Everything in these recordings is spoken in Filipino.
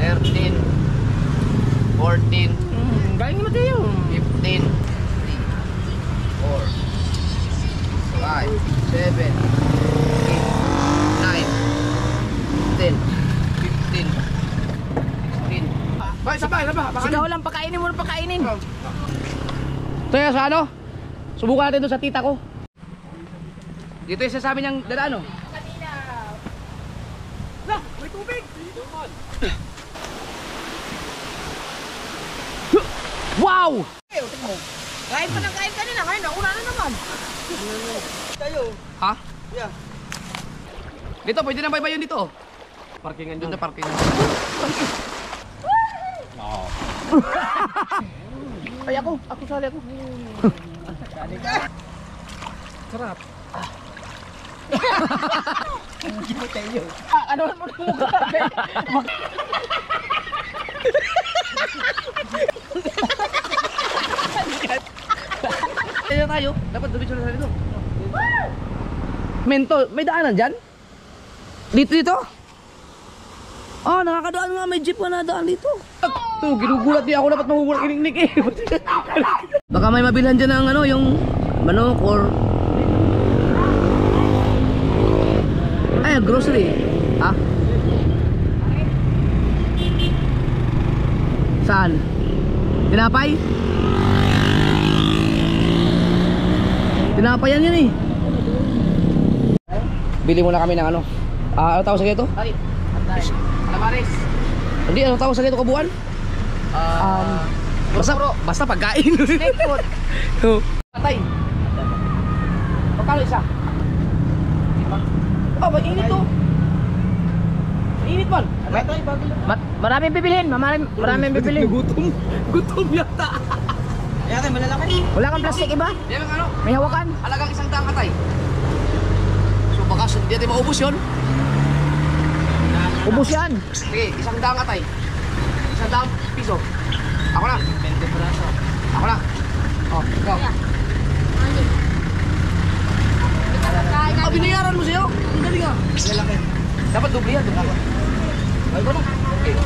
13, 14, galing naman tayo. 15, 3, 4, 5, 7, 8, 9, 10, 15, 16. Ay, isa pa. Sigaw lang, pakainin mo na pakainin. Kaya sa ano? Subukan natin doon sa tita ko. Dito yung sasabi niyang dadaan, no? Lah, may tubig! Wow! Kain pa ng kain kanina, ngayon nauna na naman. Tayo. Ha? Yeah. Dito, pwede na baybayon dito. Parkingan Doon na parking. Ay, ako sali ako. Sarap. Hindi mo tayo. Ano mo na mukha? Kaya tayo, dapat dumitso na sa dito. Mento, may daanan dyan? Dito? Ah, nakakadaan nga, may jeep na nadaan dito. Ito, ginugulat niya ako, dapat magugulat kiniknik eh. Baka may mabilhan dyan ng ano, yung manok or... Ay, grocery. Ha? Saan? Tinapay? Tinapayan yan eh. Bili muna kami ng ano. Ano tawag sa ganito? Ay, Alamares. Hindi, ano tawag sa ganito kabuuan? Basta pagkain. Snake food. Patay. Pagkalo isa? Oh, mainit to. Mainit man. Maraming bibilhin, maraming bibilhin. Gutom yata. Kaya kayo malalaki. Wala kang plastic iba? Yan ang ano, May hawakan? halagang 100 katay. So baka hindi natin maubos yun. Ubus yan. Sige, 100 katay. 100 piso. Ako na. 20 piraso. Ako na. Oh, ikaw. Binayaran mo sa'yo. Ang galing ah. Malalaki. Dapat doble yan. Ay, ko na. Okay.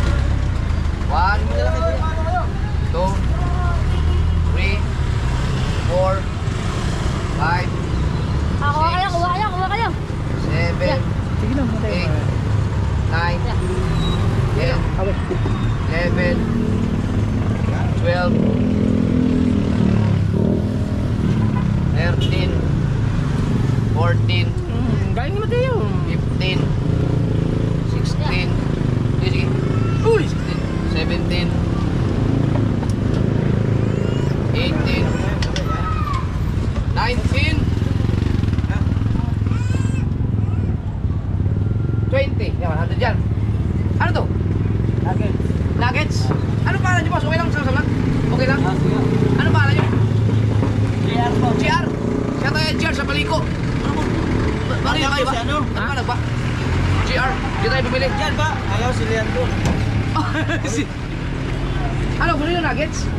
1, 2, 3, 4, 5, Kuha kayo. 7, Sige na, 8, 9, 10, 11, 12, 13, 14, galing naman tayo. 15, 16, sige, 17, 18, 19, 20. Yan, 100 dyan. Ano to? Nuggets? Ano pangalan nyo boss? Okay lang sa lang? Okay lang? Ano pangalan nyo? GR. Siya tayo GR sa Paliko. Bakit na kayo ba? Ano? Ano ka nagba? GR. Di tayo bumili. Diyan ba? Ayaw si Leandro. Ano? Gusto nyo nuggets?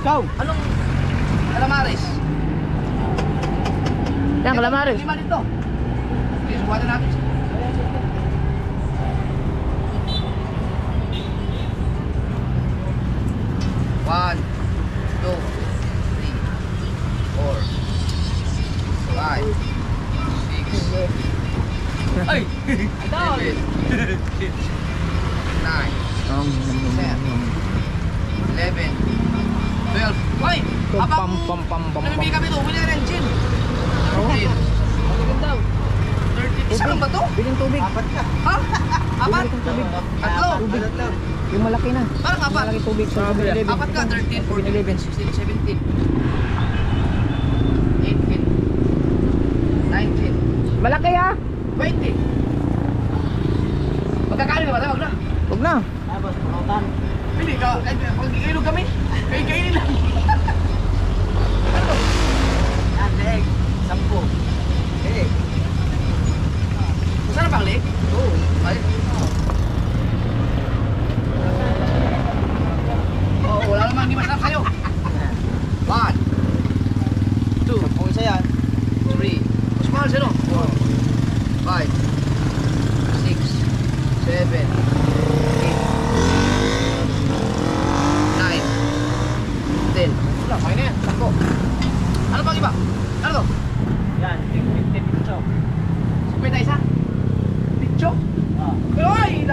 Ikaw. Anong calamares? Yan, calamares. 5 dito. Sige, subukan natin. One, 2, 3, 4, 5, 6. Ay! 7, 9, 10, 11, 12. Hoy! Habang namimili kami ito, bili na ng gin. 13, 13. Isa lang ba ito? Biling tubig. Apat ka. Ha? Apat? Tatlo? Tatlo. Yung malaki na. Parang apat. Malaki tubig sa 7-Eleven. Apat ka, 13, 14, 16, 17, 18, 19, Malaki ha? 20. Magkakain ba tayo? Wag na. Huwag na. Tapos, pangutan. Hindi ka, pag iilog kami, kainin lang. Ano to? Yan, leg. 10. Eh. Masarap ang leg? Oo. Ay. Oo, wala namang hindi masarap sa'yo. 1, 2, 10 isa yan. 3. Mas mahal sa'yo, no? 4, 5, 6, 7, 8,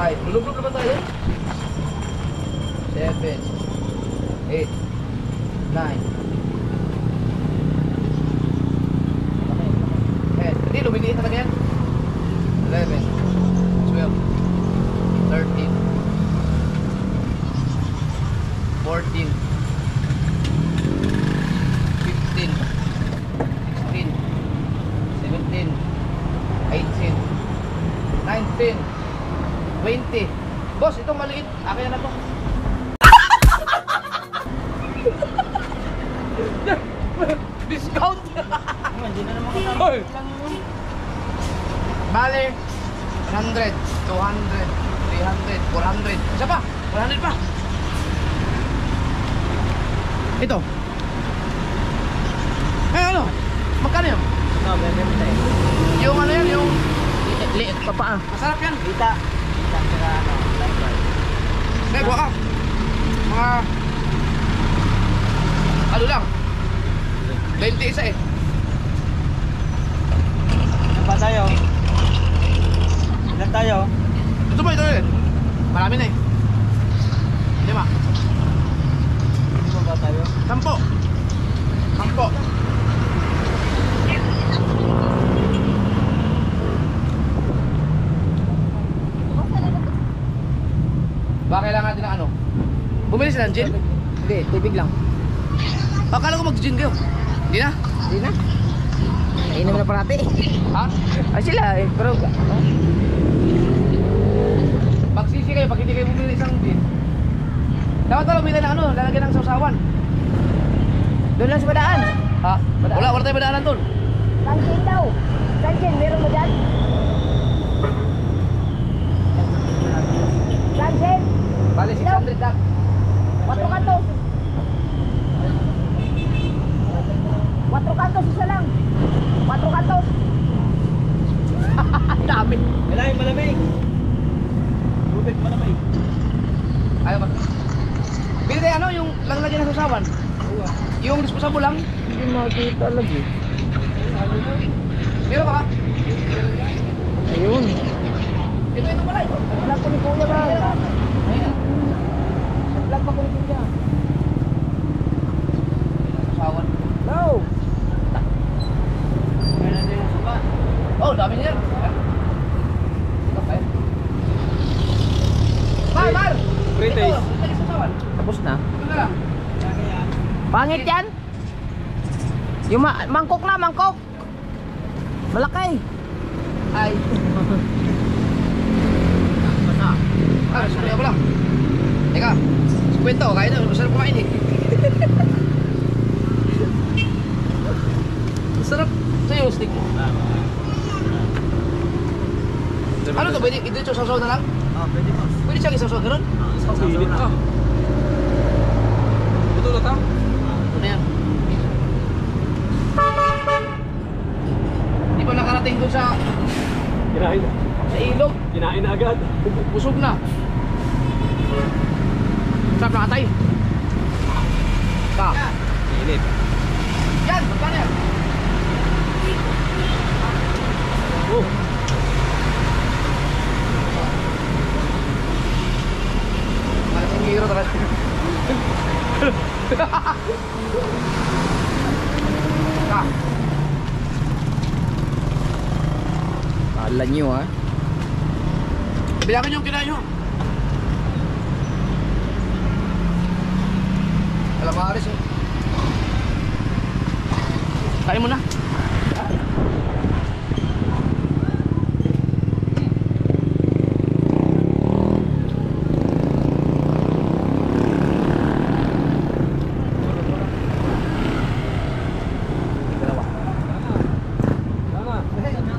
5. Lulublob naman tayo. 7, 8, 9. Hindi, lumiliit talaga yan. 11, 12, 13, 14, 15, 16, 17, 18, 19, 20. Boss, itong maliit. Akin na to. Discount! Hindi na naman Hoy! kasama. Bale, 100, 200, 300, 400. Isa pa, 400 pa. Ito. Eh ano? Magkano yun? No, bebe mo tayo. Yung ano yan, yung Liit pa pa. masarap yan. Kita. Kita sila ano, likewise. Hindi, buha ka. Mga ano lang, 20 isa eh. Ano ba tayo? Ilan tayo? Ito ba ito rin? Marami na eh. 5. Ano ba tayo? 10. 10. Baka kailangan natin ng ano? Bumili sila ng gin? Hindi, tubig lang. Akala ko mag-gin kayo. Hindi na? Hindi na. Nainom na parati. Ha? Ay sila eh, pero... Magsisi kayo pag hindi kayo bumili isang gin. Dapat na bumili ng ano, lalagyan ng sausawan. Doon lang sa badaan. Ha? Wala tayong madaanan doon. Sanjin daw. Sanjin, meron mo dyan? Sanjin, Bali 600 lang. 4 kantos. 4 kantos isa lang. 4 kantos. Dami. Kailangan malamig. Tubig malamig. Ayaw ba? Bili tayo ano, yung lalagyan ng sausawan. Yung disposable lang. Hindi makita lagi. Meron ka ba? Ayun. Ito pala ito. Vlog ko ni Kuya ba? Ayun. Vlog pa ko ni Kuya. Sausawan. No. Kailan tayo yung suka? Oh, dami niyan. Ito pa eh. Mar! Free taste. Ito, lagyan sa sausawan. Tapos na. Ito na lang. Pangit yan? Yung mangkok na, mangkok. Malaki. Ay. Ah, sorry ako lang. Teka, si Kwento, kain na. Masarap kumain eh. Masarap. Sa'yo, stick. Ano to? Pwede ito sasaw na lang? Ah, pwede boss. Pwede siyang isasaw ganun? Pilit ka. Ito na ta? Ito na yan. Di pa nakarating doon sa Kinain. ilog. Kinain na agad. Busog na. Sarap na katay. Ka. Init. Yan, magkano yan? Oh. Malaking hero talaga. Ka. Kala nyo ha. Bilangan yung kinain nyo. Alam mo, Aris eh. Kain mo na.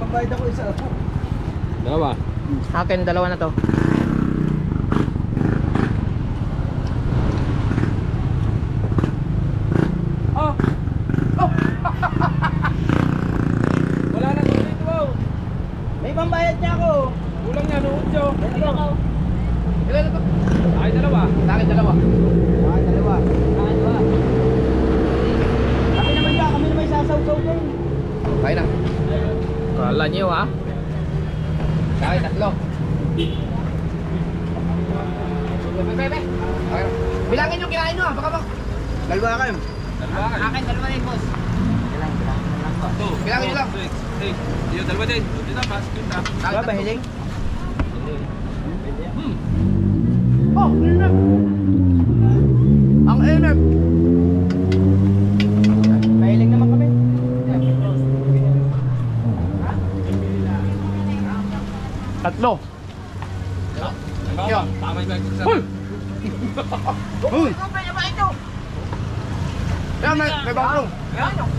Pambayad ako isa. Dalawa. Akin, dalawa na to. Oh! Oh! Wala na ulit mo. May pambayad niya ako. Kulang yan, Ucho. Ilan na to? Ay, dalawa. Sa akin, dalawa. Dalawa. Kami naman dyan, kami naman sasaw-saw din. Kaya na. Kala niyo ha? Sa akin, tatlo. Bebe. Okay. Bilangin yung kinain nyo ha, baka ba? Dalawa kayo. Dalawa ka. Akin, dalawa din, boss. Bilangin nyo lang. Hey, yung dalawa din. Dito, mas kita. Dalawa ba, hiling? Oh, inip! Ang inip! Mahiling naman kami. Tatlo. Tama, tama yung bag. Uy! Uy! Ikaw ba niya ba ito? Yan, may bangkong. Yan, ito.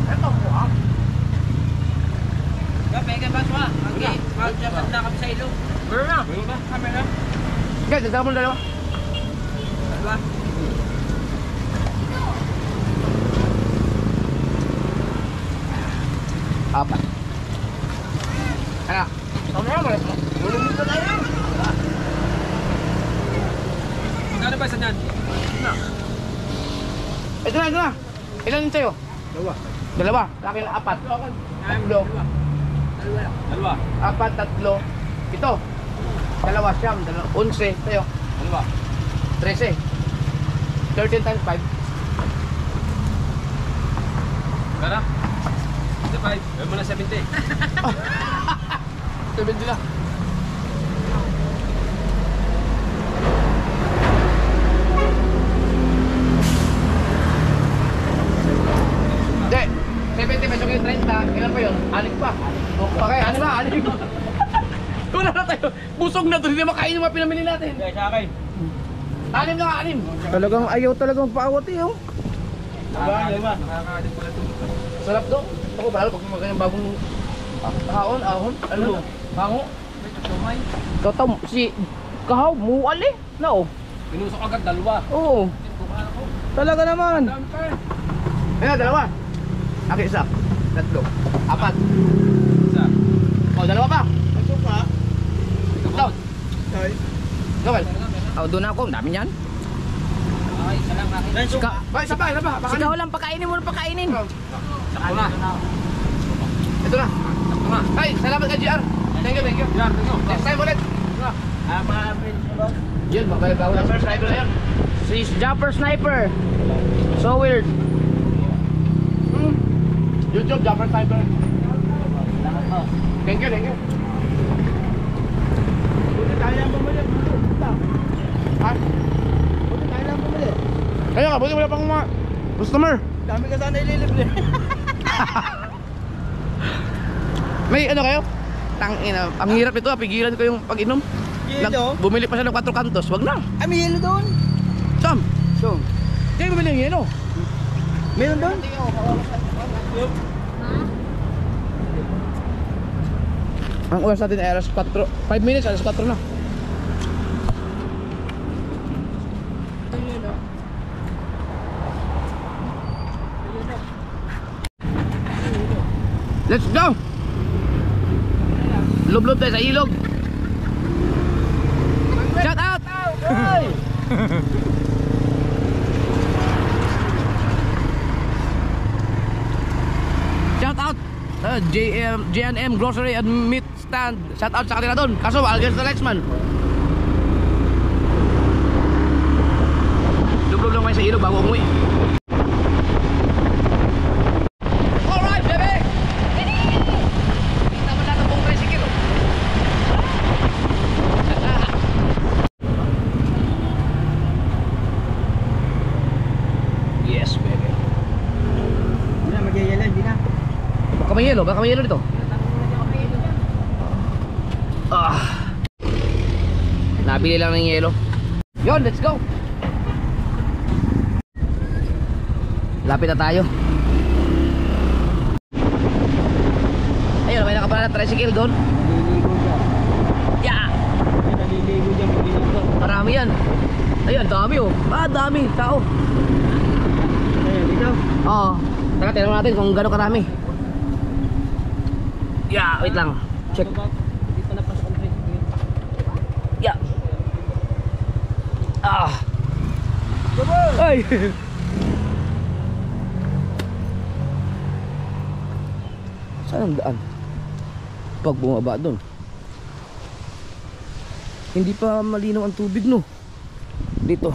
Pega ba ito ha? Okay, magdapat na kami sa ilong. Pero na. Mayroon ba? Camera? Guys, dagdagan mo na dalawa. Dalawa. Apat. Ano? Ano na naman ito? Tulungin ko na yun. Magkano ba isa niyan? Ito na. Ilan yun sa'yo? Dalawa. Dalawa. Sa akin, apat. Tatlo. Dalawa. Apat, tatlo. Ito. Dalawa, siyam. 11. Sa'yo. Dalawa. 13. 13 times 5. Kara? 5. Gawin mo na 70. 70 na. Hindi. 70 peso kayo 30. Ilan pa yun? Anim pa. Okay, anim na. Anim. Wala na tayo. Busog na to. Hindi makain yung mga pinamili natin. Kaya sa akin. Anim na anim. Talagang ayaw talagang paawat eh. Oh. Dalawa. Nakakaadip pala ito. Sarap doon. Ako ba? Pag magkanyang bagong ahon. Ano? Bango. Totom. Si Kahaw. Mual eh. No. Pinusok agad dalawa. Oo. Talaga naman. Dami pa eh. Ayun, dalawa. Aki isa. Tatlo. Apat. Isa. O, dalawa pa. Ito pa. Ito. Ay. Gawal. Oh, doon ako. Dami niyan. Ay, isa lang akin. Ba, isa pa. Baka Ikaw lang pakainin mo na pakainin. Sakto na. Ito na. Sakto na. Ay, salamat ka, GR. Thank you. Yan, tingnan. Next time ulit. Yun, babalik ako ng subscriber na yun. Si Jumper Sniper. So weird. YouTube, Jumper Sniper. Thank you. Buti tayo lang bumili. Ha? Buti tayo lang bumili. Kaya nga, buti wala pang mga customer. Dami ka sana ililibre. May ano kayo? Tangina, ang hirap ito, pigilan ko yung pag-inom. Yelo? Bumili pa siya ng 4 kantos, wag na. Ah, may yelo doon. Sam, So, kaya bumili ng yelo. meron doon? Ang oras natin ay alas 4, 5 minutes, alas 4 na. Let's go! Lublob tayo sa ilog. Shout out! Shout out! J&M Grocery and Meat Stand. Shout out sa kanila doon. Kaso, against the Lexman. Lublob lang kayo sa ilog bago umuwi. Alright, baby! Kita mo lang ang buong tricycle. Yes, baby. Hindi na, magyayala, hindi na. Baka may yelo dito. Nabili lang ng yelo. Yon, let's go. Lapit na tayo. Ayun, may nakapala na tricycle doon. Naliligo dyan. Yeah! Naliligo dyan, magligo. Marami yan. Ayun, dami oh. Dami. Tao. Ayan, dito. Oo. Teka, tingnan natin kung gano'ng karami. Yeah, wait lang. Check. Ya. Ay. Saan ang daan? Pag bumaba doon. Hindi pa malinaw ang tubig, no? Dito.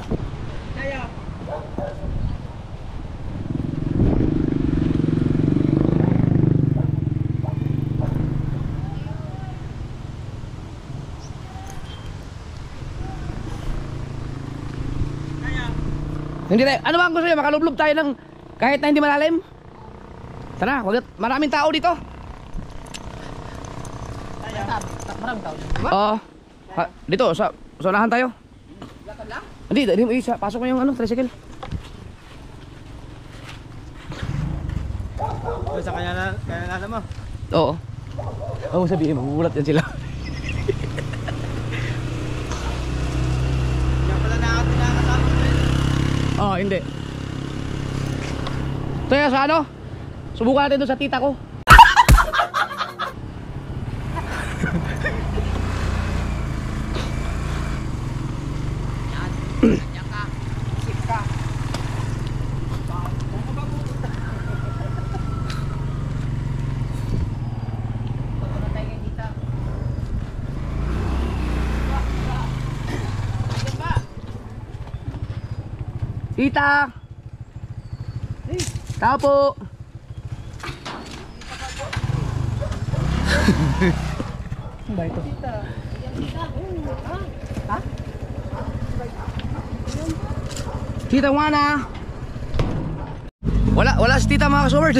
Hindi tayo. Ano ba ang gusto niyo? Makalublob tayo ng kahit na hindi malalim? Tara, maraming tao dito. Maraming tao. Oo. Dito, sa unahan tayo. Hindi, pasok mo yung ano, tricycle. Sa kanya na mo. Oo. Ano mo sabihin, magugulat yan sila. Kaya pala nakakasama mo. Oo, hindi. Kaya sa ano? Subukan natin doon sa tita ko. Tita! Tao po! Ano ba ito? Ha? Tita Juana! Wala si tita mga kasubert.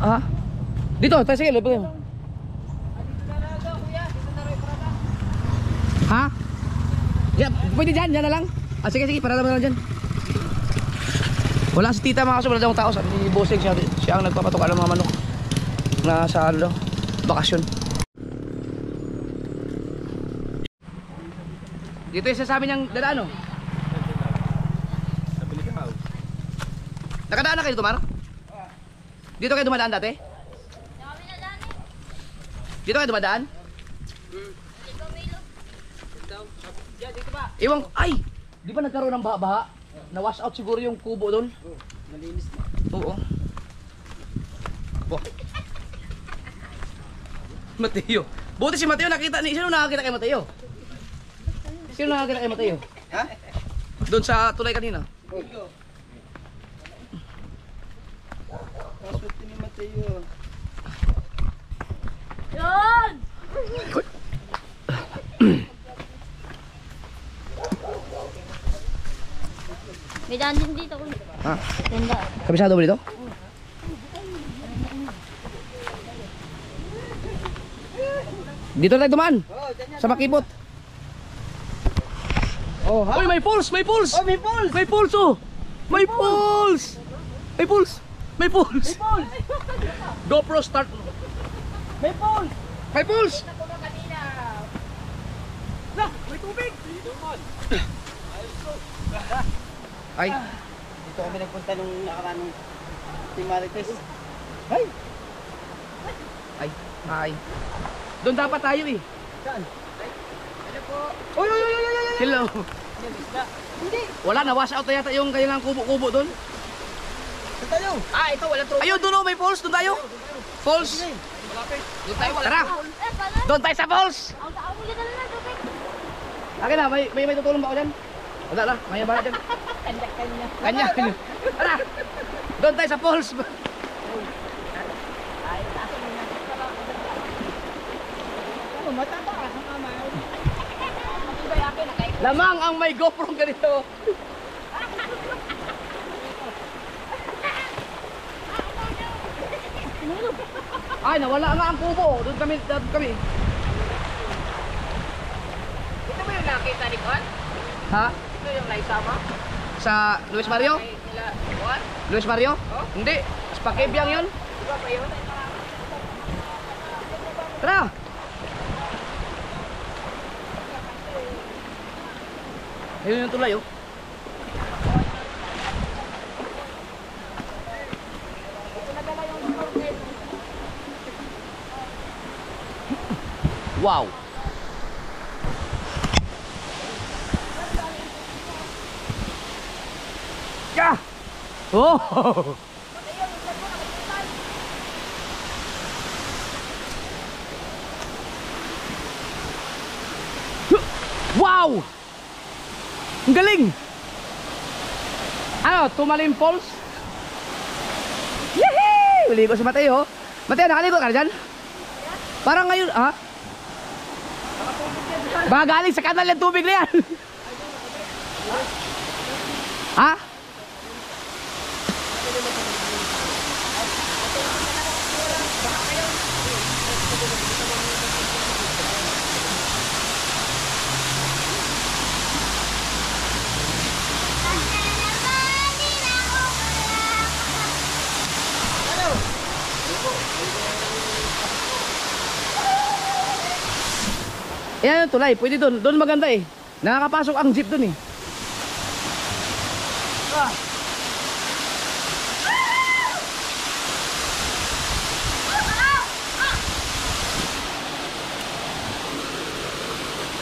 Ah? Dito, tayo sige, lupagin mo. Ha? Yeah, pwede dyan na lang. Ah, sige, parada mo na lang dyan. Wala si tita mga kaso, wala daw tao. Sabi ni Bossing, siya ang nagpapatuka ng mga manok na sa ano, bakasyon. Dito yung sasabi niyang dadaan, no? Nakadaan na kayo dito, Mar? Dito kayo dumadaan dati? Dito kayo dumadaan? Iwang, ay! Di ba nagkaroon ng baha? Na-wash out siguro yung kubo doon? Malinis na. Oo. Oh. Mateo. Buti si Mateo nakita ni. Sino nakakita kay Mateo? Sino nakakita kay Mateo? Ha? Doon sa tulay kanina. Paswerte ni Mateo. Yun! May daan din dito. Ha? Ganda. Kabisado ba dito? Dito tayo dumaan. Sa Makipot. Oh, ha? Uy, may pulse! May pulse! Oh, may pulse! May pulse, oh! May pulse! May pulse! May pulse! Pulse! GoPro start. May pulse! May pulse! Lah, may tubig! Ay, Dito kami nagpunta nung nakaraan ng Team Marites. Ay! ay. Doon dapat tayo eh. Saan? Oy, oy, oy, oy, oy, oy. Hello. Yan, isda. Hindi. Wala na, wash out na yata yung kailangang kubo-kubo doon. Saan tayo? Ah, ito wala tubig. Ayun, doon oh, may falls, doon tayo. Falls. Doon tayo, tara. Doon tayo sa falls. Akin na, may tutulong ba ako dyan? Wala na, may ba dyan? Kanya. Tara. Doon tayo sa falls. Matataas ang kamay. Lamang ang may GoPro ganito. Ay, nawala nga ang kubo. Doon kami. Ito ba yung nakita ni Juan? Ha? Ito yung naisama? Sa Luis Mario? Ay, nila Juan? Luis Mario? Hindi. Spakebyang yun. Diba pa yun? Tara. Ayun yung tulay oh. Wow. Yeah. Oh. Wow! Ang galing! Ano? Tumalin Falls? Yehey! Maligo si Mateo. Mateo, nakaligo ka na dyan? Parang ngayon, ha? Baka galing sa kanal yung tubig na yan. Ha? Yan yung tulay, pwede doon. Doon maganda eh. Nakakapasok ang jeep doon eh.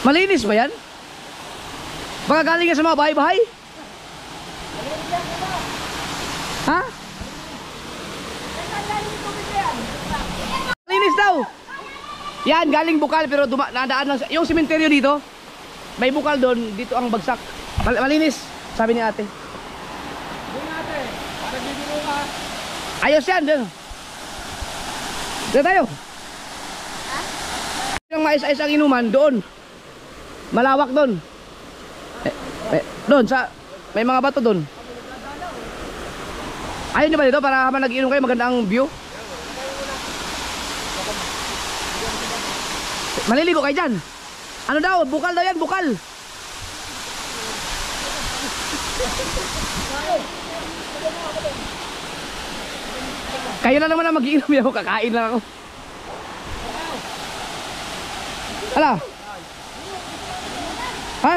Malinis ba yan? Baka galing ka sa mga bahay-bahay? Ha? Malinis daw. Yan, galing bukal pero nadaan lang. Yung sementeryo dito, may bukal doon, dito ang bagsak. Malinis, sabi ni ate. Ayos yan, doon. Doon tayo. Yung mais-ayos ang inuman, doon. Malawak doon. Doon, may mga bato doon. Ayaw nyo ba dito para habang nag-inom kayo, maganda ang view? Maliligo kayo dyan. Ano daw? Bukal daw yan, bukal. Kayo na naman ang mag-iinom yan. Kakain lang ako. Hala? Ha?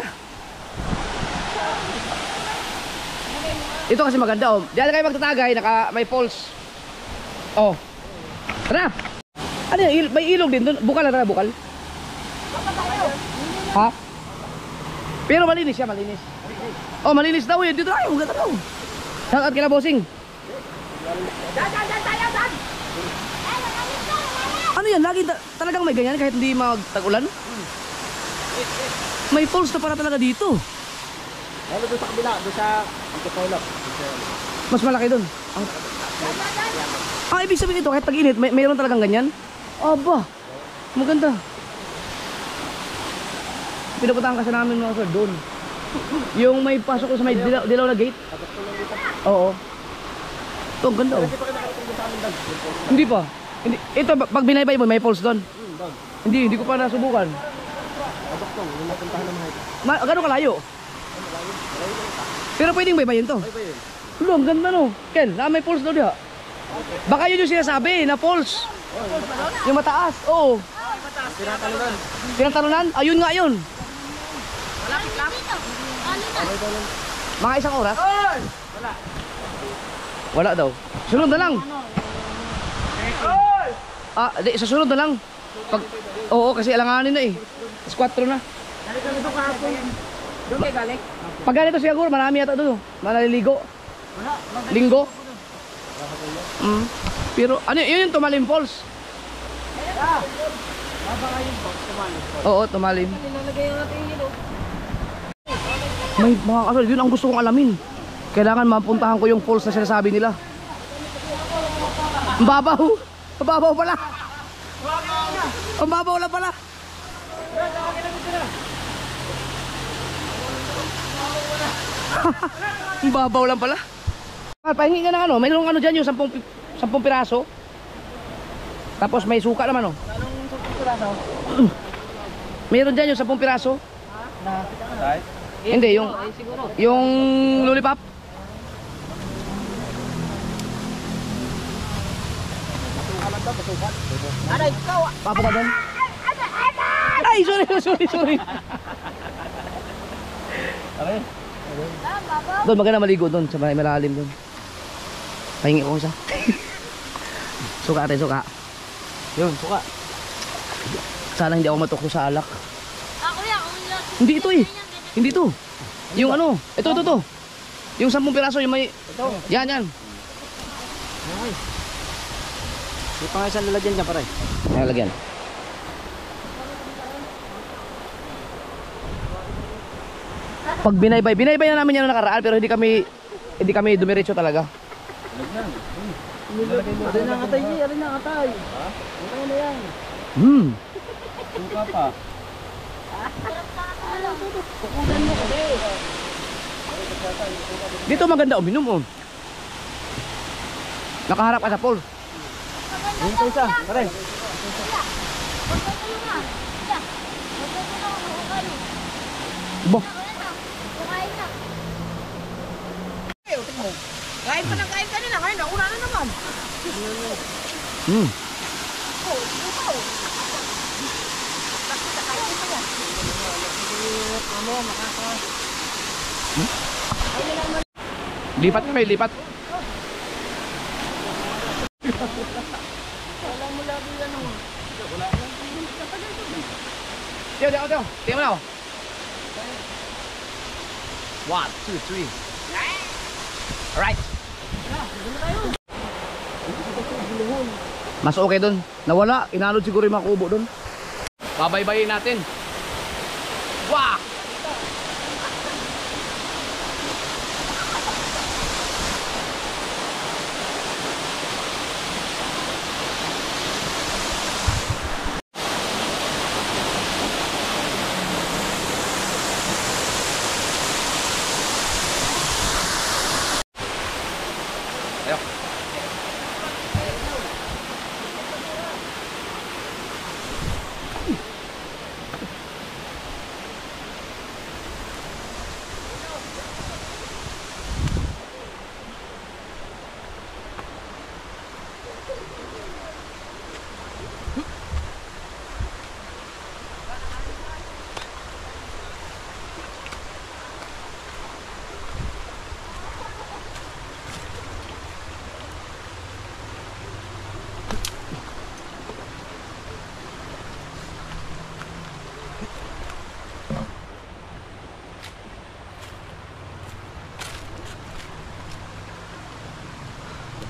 Ito kasi maganda oh. Diyan kayo magtatagay, may falls. Oh. Tara. Ano yan? May ilog din doon. Bukal na tara, bukal. Ha? Pero malinis siya, malinis. Oh, malinis daw yun. Dito tayo, maganda daw. Shout out kila bossing. Ano yan? Lagi talagang may ganyan kahit hindi magtag-ulan? May falls na para talaga dito. Lalo doon sa kabila, doon sa Antipolo. Mas malaki doon. Ibig sabihin ito, kahit tag-init, mayroon talagang ganyan? Aba, maganda. Pinupuntahan kasi namin mga sir doon. Yung may pasok ko sa may dilaw na gate. Oo. Ito, ang ganda oh. Hindi pa. Hindi. Ito, pag binaybay mo, may falls doon. Hindi ko pa nasubukan. Gano'ng kalayo? Pero pwedeng baybayin to. Lo, ang ganda no. Ken, may falls daw diha. Baka yun yung sinasabi na falls. Yung mataas. Oo. Tinatalunan. Tinatalunan? Ayun nga yun. Malapit lang. Mga isang oras? Wala daw. Sunod na lang. Sa sunod na lang. Oo, kasi alanganin na eh. Is 4 na. Doon kayo galing? Pag ganito siguro, marami yata doon. Maliligo. Linggo. Pero ano yun yung Tumalin Falls? Oo, Tumalin. May mga kasal, yun ang gusto kong alamin. Kailangan mapuntahan ko yung falls na sinasabi nila. Ang babaw. Ang babaw pala. Ang babaw lang pala. Ang babaw lang pala. Pahingi ka ng ano, mayroong ano dyan yung 10 piraso. Tapos may suka naman oh. Anong 10 piraso? Mayroon dyan yung 10 piraso. Right? Hindi, yung lollipop. Aray, ikaw! Papunta doon. Ay, sorry. Okay. Doon, maganda maligo doon, sa malalim doon. Pahingi ko isa. Suka ate, suka. Yun, suka. Sana hindi ako matukso sa alak. Kuya, kung yun. Hindi ito eh. Hindi ito. Yung ano, ito. Yung 10 piraso, yung may... Ito. Yan. Ay. Di pa nga isang lalagyan dyan, pare. Nalagyan. Pag binaybay na namin yan na nakaraan pero hindi kami dumiretso talaga. Alin na katay, G. Alin na katay. Ha? Ano na yan? Suka pa. Pukulan mo kasi. Dito maganda uminom oh. Nakaharap ka sa pool. Yung isa, pare. Bo. Kain pa ng kain kanina, ngayon nauna na naman. Lipat kami, lipat. Tiyo. Tingnan mo na oh. 1, 2, 3. Alright. Mas okay dun. Nawala. Inalod siguro yung mga kubo dun. Babaybayin natin. Wah! Ayo.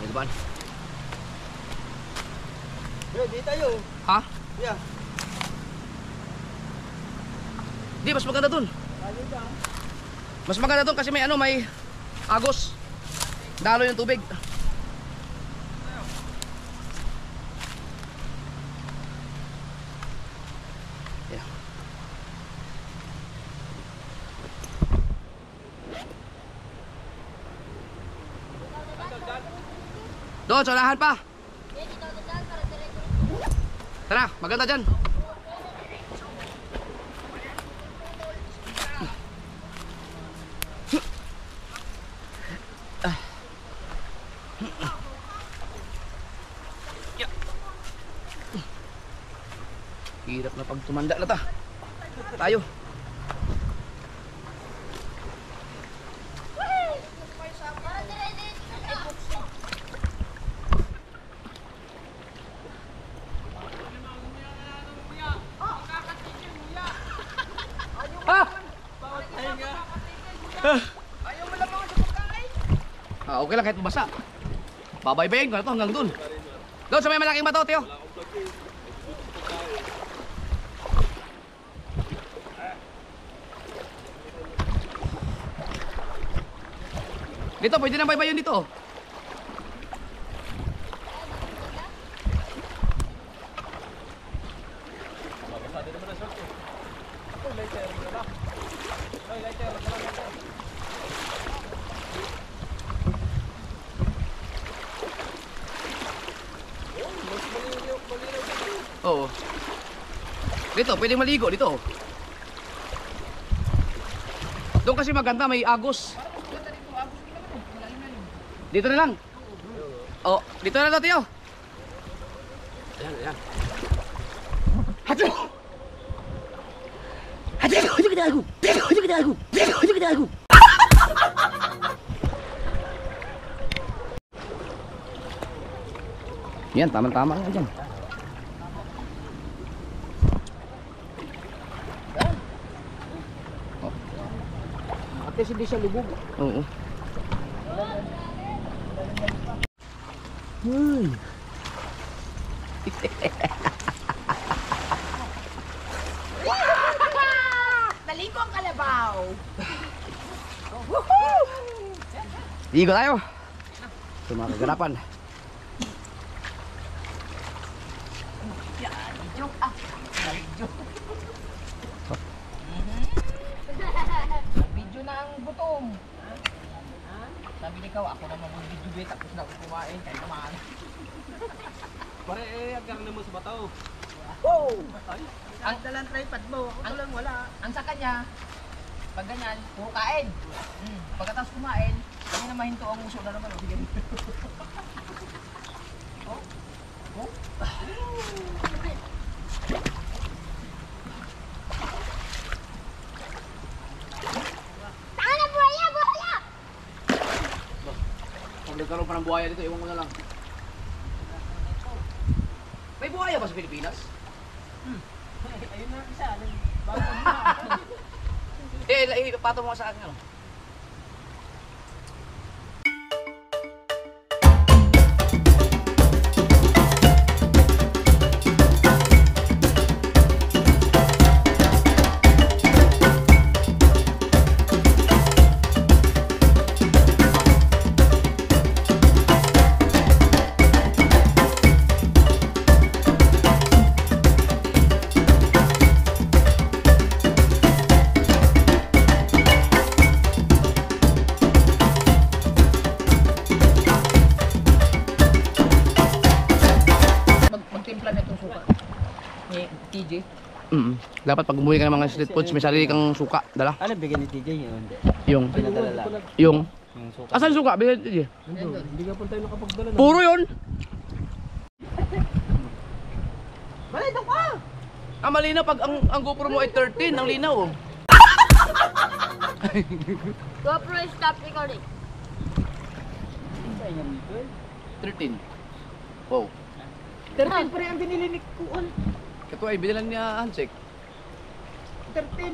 Depan. Di tayo. Ha? Yeah. Di, mas maganda dun. Mas maganda dun kasi may ano, may agos. Dalo yung tubig. Yeah. Doon, sa unahan pa. Tara, maganda dyan. Hirap na pag tumanda na ta. Tayo. Okay lang kahit mabasa. Babaybayin ko na to hanggang dun. Doon sa may malaking bato, Teo. Dito, pwede na baybayin dito. Oo. Dito, pwedeng maligo dito. Doon kasi maganda, may agos. Dito na lang. Oh, dito na lang tayo. Ayan. Hato! Hato! Yan, tama-tama nga dyan. least hindi siya lubog. Oo. Uy. Naligo ang kalabaw. Igo tayo. Ito mga kaganapan. Video na ang gutom. Sabi ni Ikaw, ako naman mag-video bit, tapos na ako kumain, kahit naman. Pare, agar na mo sa bataw. Wow! Ang dalang tripod mo, ako lang wala. Ang sa kanya, pag ganyan, puro kain. Pagkatapos kumain, kami na mahinto ang uso na naman. Sige. Pag nagkaroon pa ng buhaya dito, iwan ko na lang. May buhaya ba sa Pilipinas? Ayun na isa. Pato mo sa akin ano. Magtimpla na itong suka. Ni TJ. Dapat pag umuwi ka ng mga street foods, may sarili kang suka. Dala. Ano bigyan ni TJ yun? Yung. Pinadala lang. Yung. Yung suka. Asan suka? Bigyan niyo. Hindi ka pa tayo nakapagdala. Puro yun. Balito ka! Ah, malinaw pag ang GoPro mo ay 13, ang linaw. Oh. GoPro stop recording. 13. Wow. 13 pa rin ang binili ni Kuon. Ito ay binilan niya handshake. 13.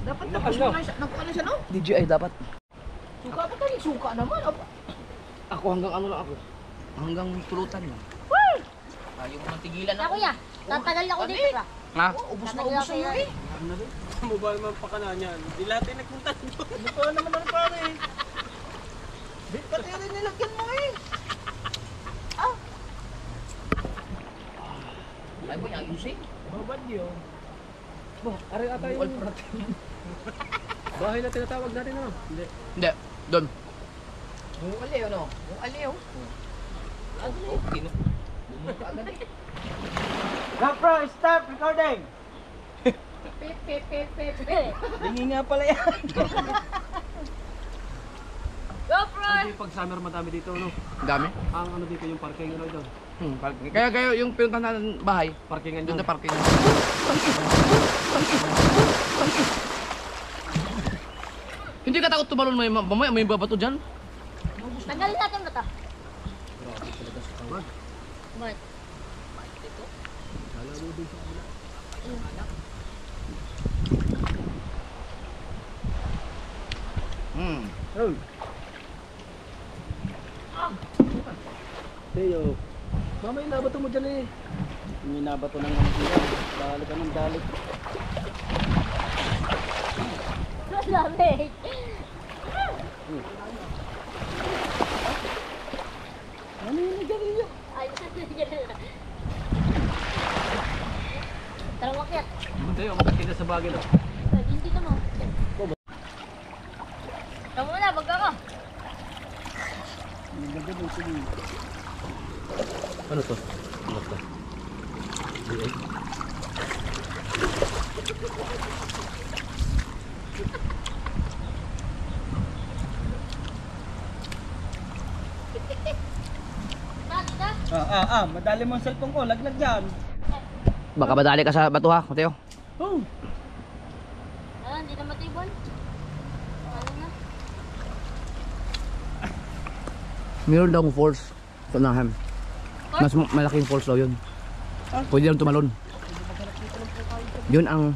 Dapat tapos mo na siya. Nakuha na siya, no? DJI dapat. Suka pa tayo. Suka naman. Apa? Ako hanggang ano lang ako. Hanggang pulutan lang. Ayaw mo nang tigilan Na kuya, tatagal ako dito ba? Ha? Ubus na ubus na yun eh. Mobile man pa ka na niyan. Hindi lahat ay nagpunta dito. Ano pa naman ang pare? Pati rin nilagyan mo eh. Ay mo yung ayusin. Babad yun. Bo, ari ata yung bahay na tinatawag natin ano? Hindi. Hindi. Doon. Yung aliw no? Yung aliw. Okay no? Agad eh. GoPro, stop recording! Pip pip pip pip pip. Lingi nga pala yan. GoPro! Kasi pag summer madami dito, no? Ang dami. Ang ano dito yung parking ano doon. Parking. Kaya yung pinuntahan natin bahay, Parkingan doon doon. na parking. Hindi ka takot tumalon mamaya may babato dyan? Tanggalin natin ba ito? Bakit? Oh. Teo. Mamaya nabato mo dyan eh. Hindi nabato ng mga sila. Dalik ka ng dalik. Lamig. Ano yung nagdalilyo? Ay, tara makyat. Teo, makakita sa bagay na. Hindi ka mo. Tama mo na, bagka ka. Ano to? Ano to? Madali mo ang cellphone ko, laglag dyan. Baka madali ka sa bato ha, Mateo. Oh. Ah, hindi na matibon. Ano na? Meron daw falls sa Nahem. Mas malaking falls daw yun. Pwede lang tumalon. Yun ang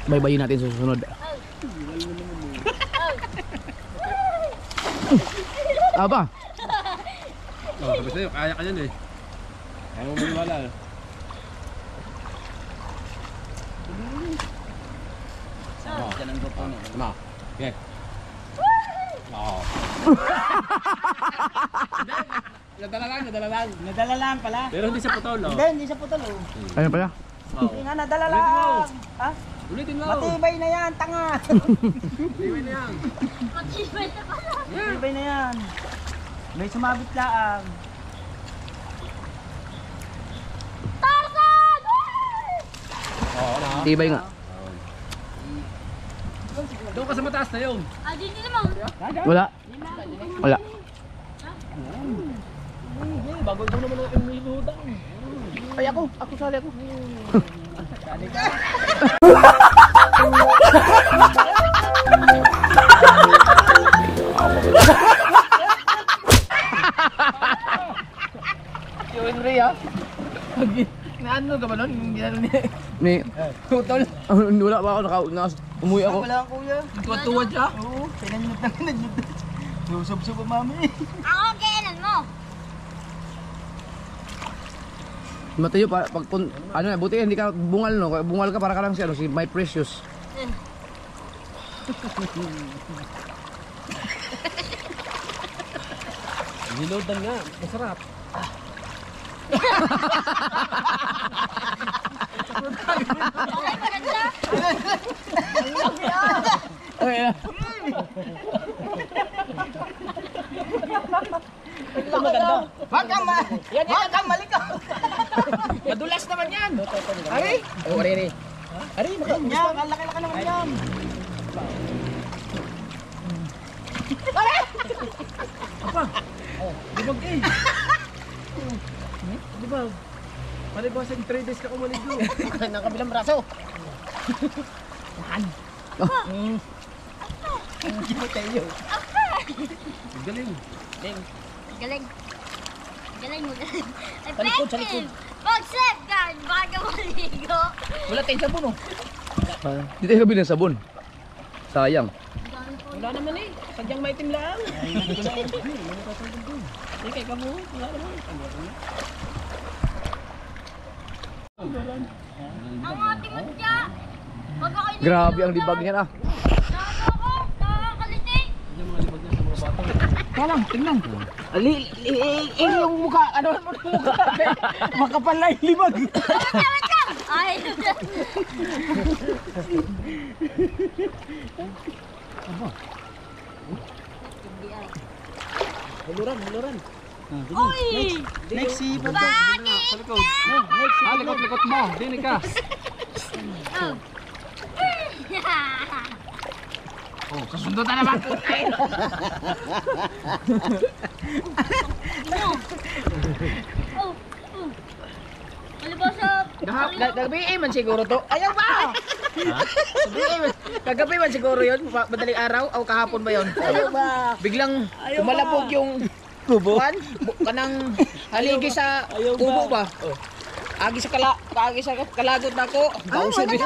baybayin natin sa susunod. Aba. Oh, sabi sa'yo, kaya ka yan eh. Kaya mo maniwala eh. Yan ang grupo niya. Tama. Okay. Oo. Nadala lang. Nadala lang pala. Pero hindi siya putol, oh. Hindi siya putol oh. Ayun pala. Hindi nga nadala Ulitin mo. lang. Ha? Ulitin mo. Matibay na yan, tanga. Matibay na yan. Matibay na pala. Matibay na yan. May sumabit lang. Tarzan! Oo, na. Tibay nga. Doon ka sa mataas na yun. Ah, dito naman. Wala. Wala. Bago doon naman ang imiludan. Ay ako sali ako. Yo Henry ha. Naano ka ba nun? Ginano niya. Ni Putol. wala pa ako umuwi ako. Wala ang kuya. Tuwad-tuwad siya. Oo. Pinanyot na pinanyot. Susub-sub ang mami. Ako, kailan mo? Matayo pa pag ano buti hindi ka bungal no. Bungal ka para ka lang si ano si My Precious. Nilodan nga. Masarap. Okay, maganda. Ay. Wag kang malikot. Madulas naman yan. Ari? Oh, ari. Ari, Yan, ang laki-laki naman yan. Libag eh. Di ba? Palibasag 3 days ka kumaligo. Ng kabilang braso. Hindi mo tayo. Galing. Galing. Galing mo, galing. Ay, Sa likod, sa likod. Pag-set guard, bago maligo. Wala tayong sabon oh. Dito ka bilhin ng sabon. Sayang. Wala naman eh. Sadyang maitim lang. Kay kamo. Wala naman. Ang ating mutya. Pag ako inig- Grabe ang libag niyan ah. Ako, nakakaliti. Kaya lang, tingnan. Yung mukha. Ano mo yung mukha? Makapal na yung libag. Ay, Huluran. Uy! Next si Bobo. Bakit ka? Likot mo. Dinig ka. Oh. Oh, kasundo na naman. Oh. Ano ba sa... Gabi man siguro to. Ayaw ba? Kagabi man siguro yun. Madaling araw o kahapon ba yun? Ayaw ba? Biglang tumalapog yung kubo. Kanang haligi sa kubo ba? Agi sa kalagot na ko. Bausin din.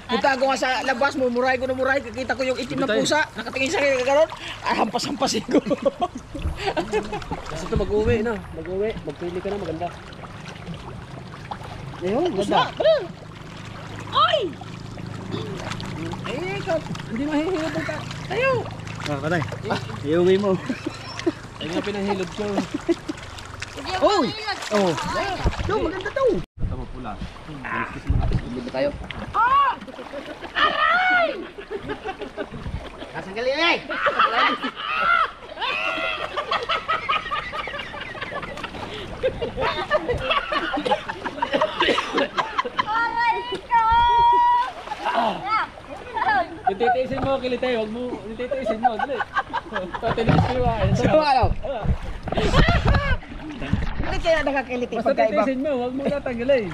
Punta ko nga sa labas, mumuray ko na muray. Kikita ko yung itim na pusa. Nakatingin sa akin kagaroon. Hampas-hampasin ko. Kasi ito mag-uwi na. Mag-uwi. Magpili ka na maganda. Ayun, ganda. Ay! Eh, hindi mahihilot ang ka. Ayaw. Patay. Iuwi mo. Ay nga pinahilod ko. Hindi ako mahilot. Oh. Ay. Ito, maganda to. Tama pula. Libre tayo. Kasanggalin eh. Aray ko! Yung titiisin mo, kilitay. Huwag mo. Yung titiisin mo. Dali. Tatilis ko yung So, ano? Bakit kaya nakakiliti Basta pagkaiba? titiisin mo. Huwag mo tatanggalin.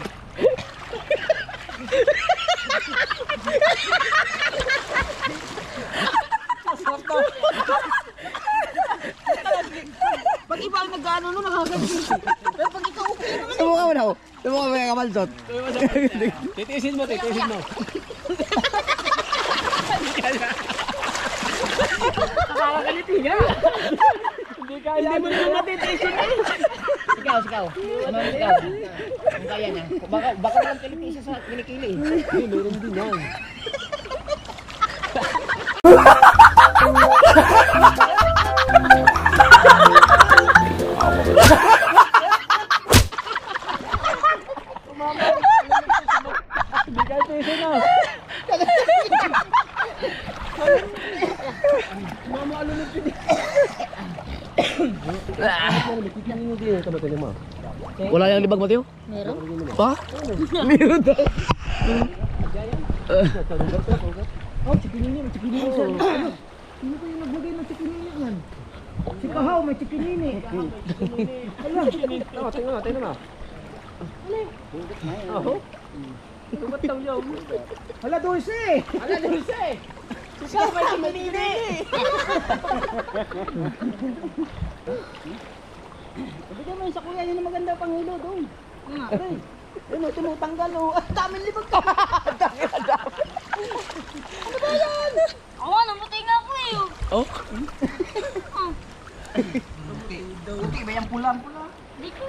Pag iba ang nag-ano no, nakakiliti. Pero pag ikaw okay naman. Subukan mo na ako. Subukan mo yung kamalsot. Titiisin mo. Titiisin mo. Nakakaliti nga. Hindi mo na matitisin eh. Sigaw. Ano ang sigaw? Ang kaya niya. Baka lang kiliti isa sa kilikili. Hindi, meron din yan. Hindi kayo tisin na. Mama, ano na pili? Wala yung libag, Mateo? Meron? Pa? Meron daw. Oh, chikinini. Chikinini siya. Sino ko yung naglagay ng chikinini yan? Si Kahaw, may chikinini. Ala, Tingnan mo. Oo. Tumat daw yaw. hala, Dulce. Si Kahaw, may chikinini. Bigyan mo yun sa kuya, yun ang maganda pang hilo doon. Aray, yun o, tumutanggal o. Ang daming libag ka. Oo, namuti nga ako eh. Oh? Buti ba yung pula-pula? Di ko.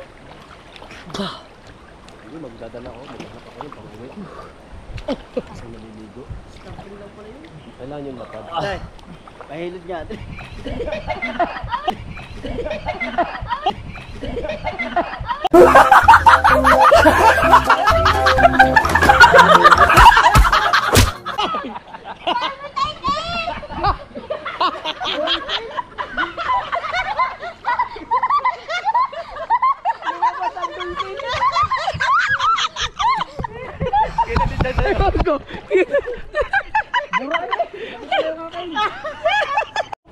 Hindi, magdadala ako. Magdadala ako yung pang-uwi. Kasi naliligo. Kailangan yung lapad. Pahilod niya.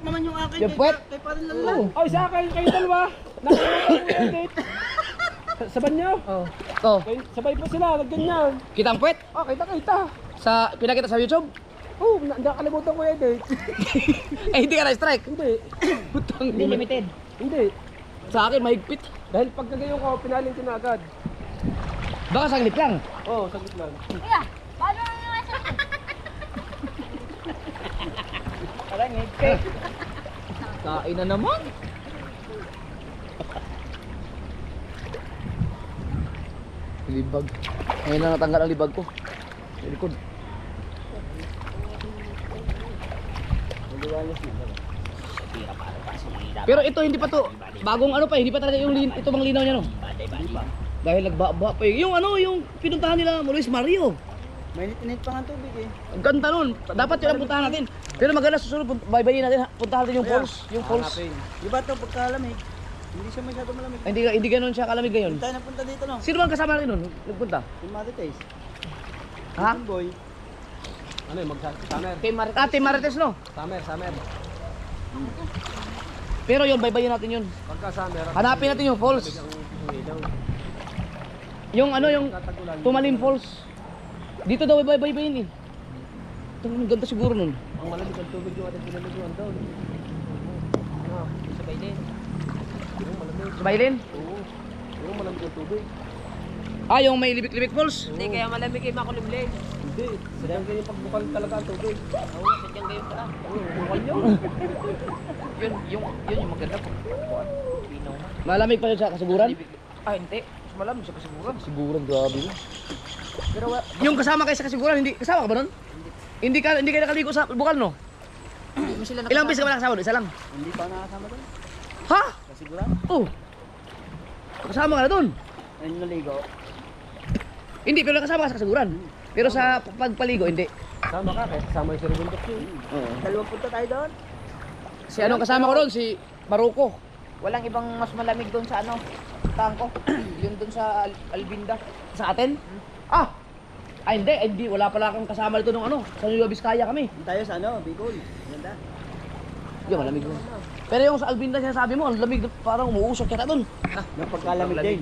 Naman yung akin. Yung puwet? Kay pa rin lang. Ay, sa akin, kayo dalawa. Saban niyo? Oh. Sabay pa sila, nagganyan. Kita ang puwet? Ah, kita. Sa, pinakita sa YouTube? Oh, nakalimutan ko yung date. Eh, hindi ka na-strike. Hindi. Hindi limited. Hindi. Sa akin, mahigpit. Dahil pagkagayon ko, pinaling ko na agad. Baka saglit lang. Oo, saglit lang. Kuya, paano ang mga sa Parang ngipin. Kain na naman. Libag. Ngayon lang natanggal ang libag ko. Sa likod. Pero ito hindi pa to. Bagong ano pa, hindi pa talaga yung ito bang linaw niya no. Dahil nagbaba pa yung ano, yung pinuntahan nila Luis Mario. Mainit-init pa nga tubig eh. Ang ganda nun. Dapat yun ang puntahan natin. Pero maganda susunod, baybayin natin. Puntahan natin yung falls. Yung falls. Di ba ito pagkalamig? Hindi siya masyado malamig. Ay, hindi ganun siya kalamig ngayon. Tayo napunta dito no? Sino bang kasama natin nun? Nagpunta? Yung Marites. Ha? Yung boy. Ano yung summer? Team Marites no? Summer. Pero yun, baybayin natin yun. Pagka summer. Hanapin natin yung falls. Yung ano, yung Tumalin Falls. Dito daw baybayin eh. Ang ganda siguro nun. Ang malamig ang tubig yung ating pinaliguan daw. Sabay din. Yung malamig. Sa Bailin? Oo. Yung malamig ang tubig. Ah, yung may Libik-Libik Falls. Hindi kaya malamig kayo makulimlim. Hindi. Sadyang ganyan pagbukal talaga ang tubig. Oo, sadyang kayo pa. Bukal yun. Yun yung maganda po. Pinaw na. Malamig pa yun sa kasiguran? Ah, hindi. Mas malamig sa kasiguran. Kasiguran, grabe yun. Pero Yung kasama kayo sa kasiguran, hindi kasama ka ba nun? Hindi ka nakaligo sa bukal no? hindi mo sila Ilang beses ka ba nakasama doon? Isa lang. Hindi pa nakasama doon. Ha? Kasiguran? Oh. Kasama ka na doon? Ayun naligo. Hindi, pero nakasama ka sa kasiguran. Pero sa pagpaligo, hindi. Sama ka, kahit kasama yung siribundok yun. Oo. Dalawang punta tayo doon. Si anong kasama ko doon? Si Maruko. Walang ibang mas malamig doon sa ano, tangko. Yun doon sa Albinda. Sa atin? Ah! Ay hindi, wala pala kang kasama dito nung ano, sa Nueva Vizcaya kami. Tayo sa ano, Bicol. Ganda. Yung malamig doon. Pero yung sa Albinda sinasabi mo, ang lamig, parang umuusok yata doon. Yung pagkalamig din.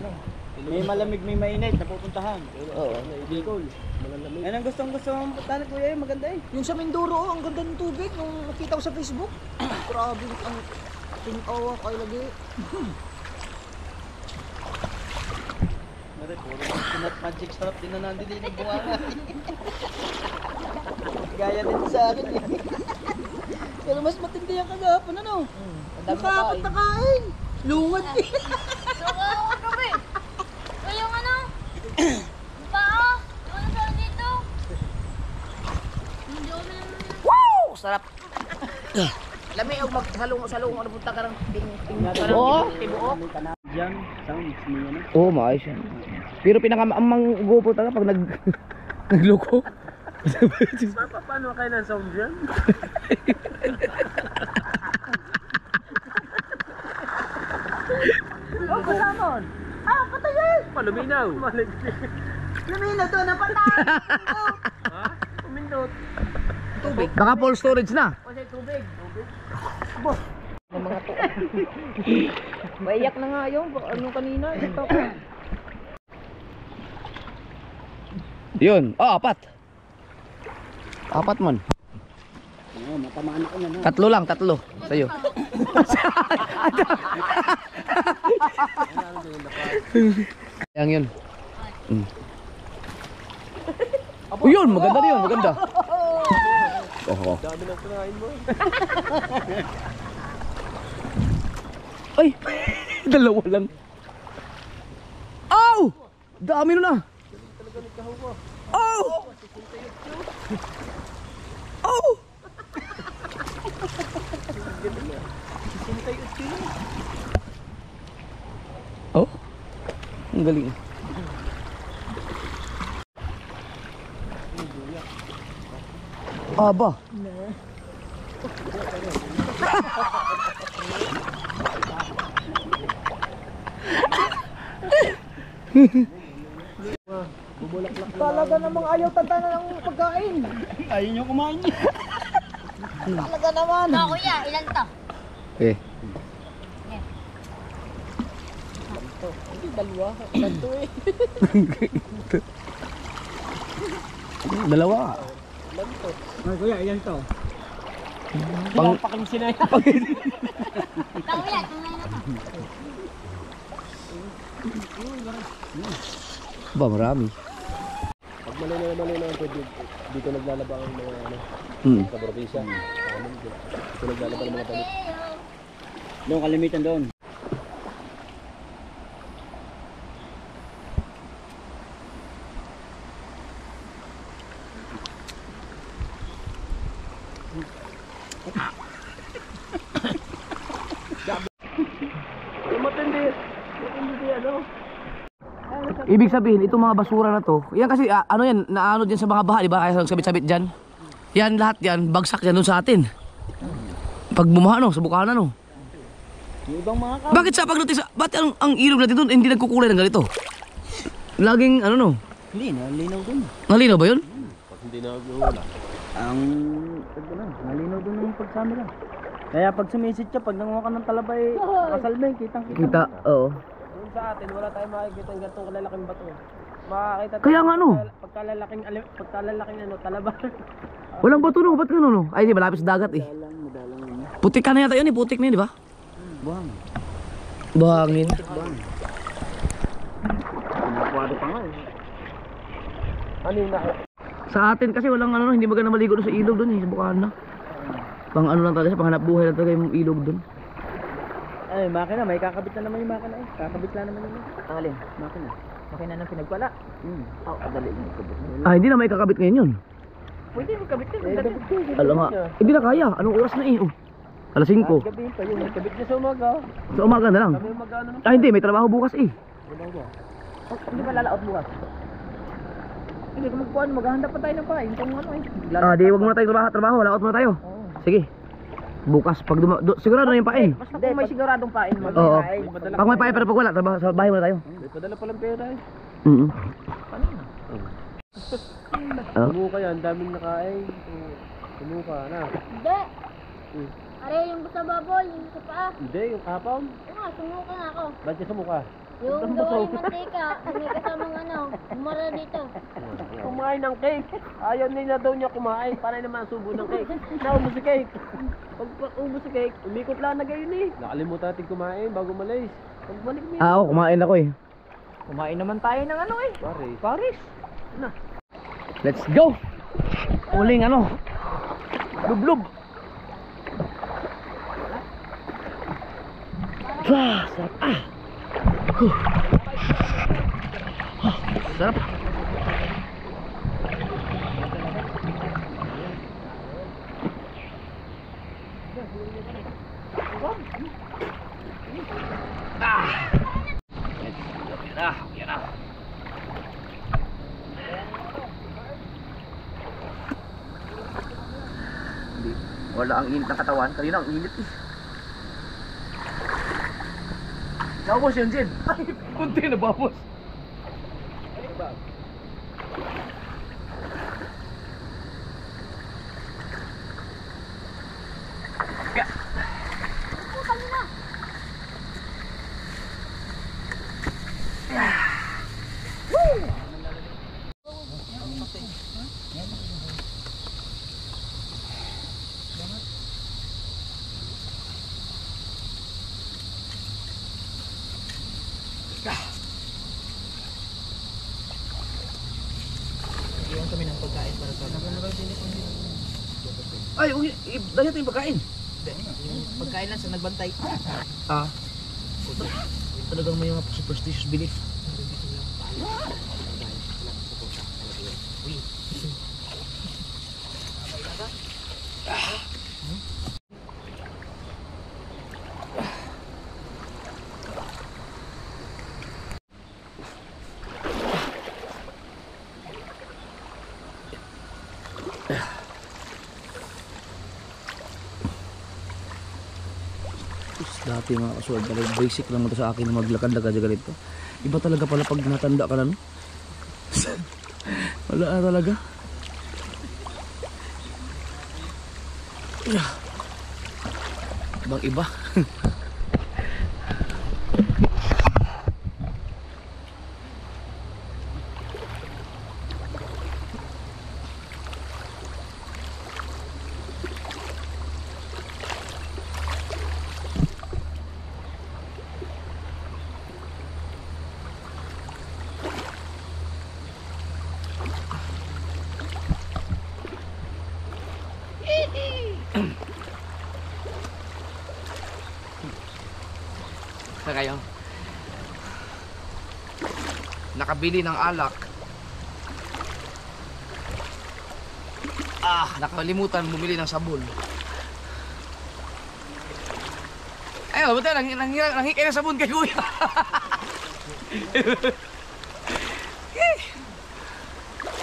May malamig, may mainit na pupuntahan. Oo. Bicol. Malalamig. Yan ang gusto mong puntahan kuya, maganda eh. Yung sa Mindoro, ang ganda ng tubig. Yung nakita ko sa Facebook. Grabe, ang tinawa kayo lagi. Mare, puro pinat magic sarap din na nandito yung bunga. Gaya din sa akin eh. Pero mas matindi ang kagahapon, ano? Nakaapat na kain. Lungad eh. So, kami. So, yung ano? Paa. Ano sa dito? Hindi kami Wow! Sarap. Lami og magsalong ano punta ka ng tibuok. Diyan, sounds mo yan. Oo, maayos yan. Pero pinakaamang GoPro talaga pag nagloko. Paano kayo ng sound dyan? Oh, kasamon. Ah, patayin! Paluminaw. Lumino to, napatay! Ha? Umindot. Baka full storage na. Kasi tubig. Ng mga to. Maiyak na nga yung ano kanina. Ito. Yun. Oh, apat. Apat man. Oo, matamaan ako na. Tatlo lang, tatlo. Sa'yo. Yang yun. Oh, yun, maganda na yun, maganda. Oh. Dami ng kunain mo. Ay, dalawa lang. Ow! Dami nun ah. Ow! Ow! Oh, ang galing. Aba. Talaga namang ayaw tatanan ng pagkain. Ayaw nyo kumain. Talaga naman. No, kuya, ilan to? Eh. Dalawa. Ganto eh. Dalawa. Ay, kuya, iyan to. Pang Pakinsinay. Ito, kuya, tunay na to. ba marami. Pag malinaw ang pwede, dito naglalaba ang mga ano, sa probinsya. Dito naglalaba ng mga damit. Doon kalimitan doon. Ibig sabihin, itong mga basura na to, yan kasi, ano yan, naano dyan sa mga baha, di ba? Kaya nagsabit-sabit dyan. Yan, lahat yan, bagsak yan dun sa atin. Pag bumaha, no, sa bukana, no. Yung ibang mga Bakit sa pagdating sa, ba't ang ilog natin dun, hindi nagkukulay ng ganito? Laging, ano, no? Hindi, nalinaw doon. Nalinaw ba yun? Pag hindi na maghuhula. Ang nalinaw doon ng pagsami lang. Kaya pag sumisit siya, pag nanguha ka ng talabay, kasalmeng, kitang-kita. Kita, oo. Doon sa atin, wala tayong makikita yung gantong kalalaking bato. Makakita Kaya nga, no? Pagkalalaking ano, talaba. Walang bato, no? Ba't gano'n, no? Ay, di, malapit sa dagat, eh. Madalang yun. Putik ka na yata yun, eh. Putik na yun, di ba? Buhang. Buhangin. Pinakwado pa nga eh. Ano yung Sa atin kasi walang ano, hindi maganda maligo doon sa ilog doon, eh, sa bukana. Pang ano lang talaga, pang hanap buhay lang talaga yung ilog doon. Ay, makina, may kakabit na naman yung makina eh. Kakabit lang naman yun. Alin? Makina. Makina ng pinagpala. Oh, kadali yung ikabit. Ah, hindi na may kakabit ngayon yun. Pwede mo kabit yun. Kabit yun. Alam nga, hindi na kaya. Anong oras na eh? Oh. Alas 5. Gabi pa yun. Kabit niya sa umaga. Sa umaga na lang. Kami mag-ano naman. Ah, hindi. May trabaho bukas eh. Hindi ba lalaot bukas? Hindi ka magpuan, maghahanda pa tayo ng pain kung ano eh. Ah, di wag muna tayo trabaho. Laot muna tayo. Sige. Bukas pag sigurado na yung pain. Basta kung may siguradong pain, Oo. Pag may pain pero pag wala, trabaho sa bahay muna tayo. May padala palang pera eh. Oh. Tumuka yan, daming nakain. Tumuka na. Hindi. Are, yung sa baboy, yung sa paa. Hindi, yung kapam. Oo nga, sumuka nga ako. Ba't ka sumuka? Yung gawa yung mantika, may kasamang ano, umara dito. Kumain ng cake. Ayaw nila daw niya kumain. Para naman ang subo ng cake. Naubos si cake. Pag ubos si cake, umikot lang na gayon eh. Nakalimutan natin kumain bago malis. Pagbalik mo Ah, ako kumain ako eh. Kumain naman tayo ng ano eh. Paris. Paris. Let's go. Uling ano. Lublub. Sarap. Sarap. Okay na. Wala ang init ng katawan. Kanina ang init eh. Nabos yun, Jen. Ay, kunti na babos. Iwan kami ng pagkain para sa ay, dahil natin yung pagkain. Yung pagkain lang sa nagbantay. Talagang may mga superstitious belief. Dati mga kasuwag, talagang basic lang ito sa akin na maglakad-lakad sa ganito. Iba talaga pala pag natanda ka na, no? Wala na talaga. Ibang iba. Na kayo nakabili ng alak, nakalimutan bumili ng sabon. Ayun, buta nanghi kayo ng sabon kay kuya.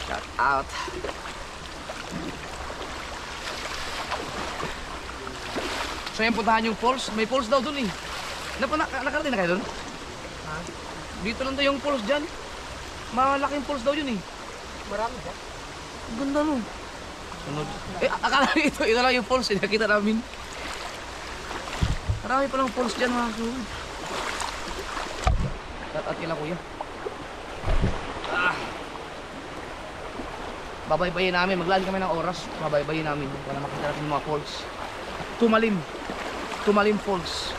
Shout out. So yung puntahan yung falls, may falls daw dun eh. Nakarating na kayo dun? Ha? Dito lang daw yung falls dyan. Malaking falls daw yun eh. Marami dyan. Ganda no. Sunod. Akala ito lang yung falls eh. Nakita namin. Marami palang falls dyan mga sunod. At kila kuya. Babaybayin namin. Maglaan kami ng oras. Babaybayin namin para makita natin yung mga falls. Tumalim Falls.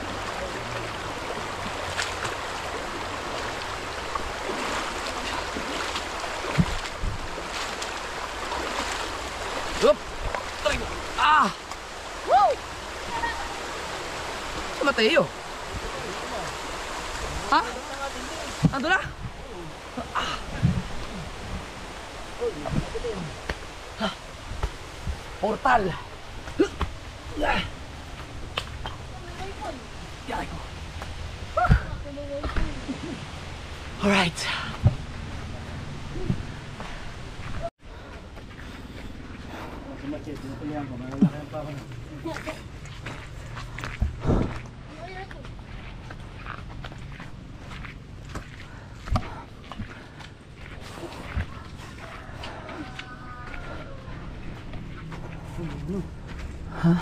Up! Taray mo! Woo! Sa Mateo? Ha? Ando na? Portal! Alright. Ha?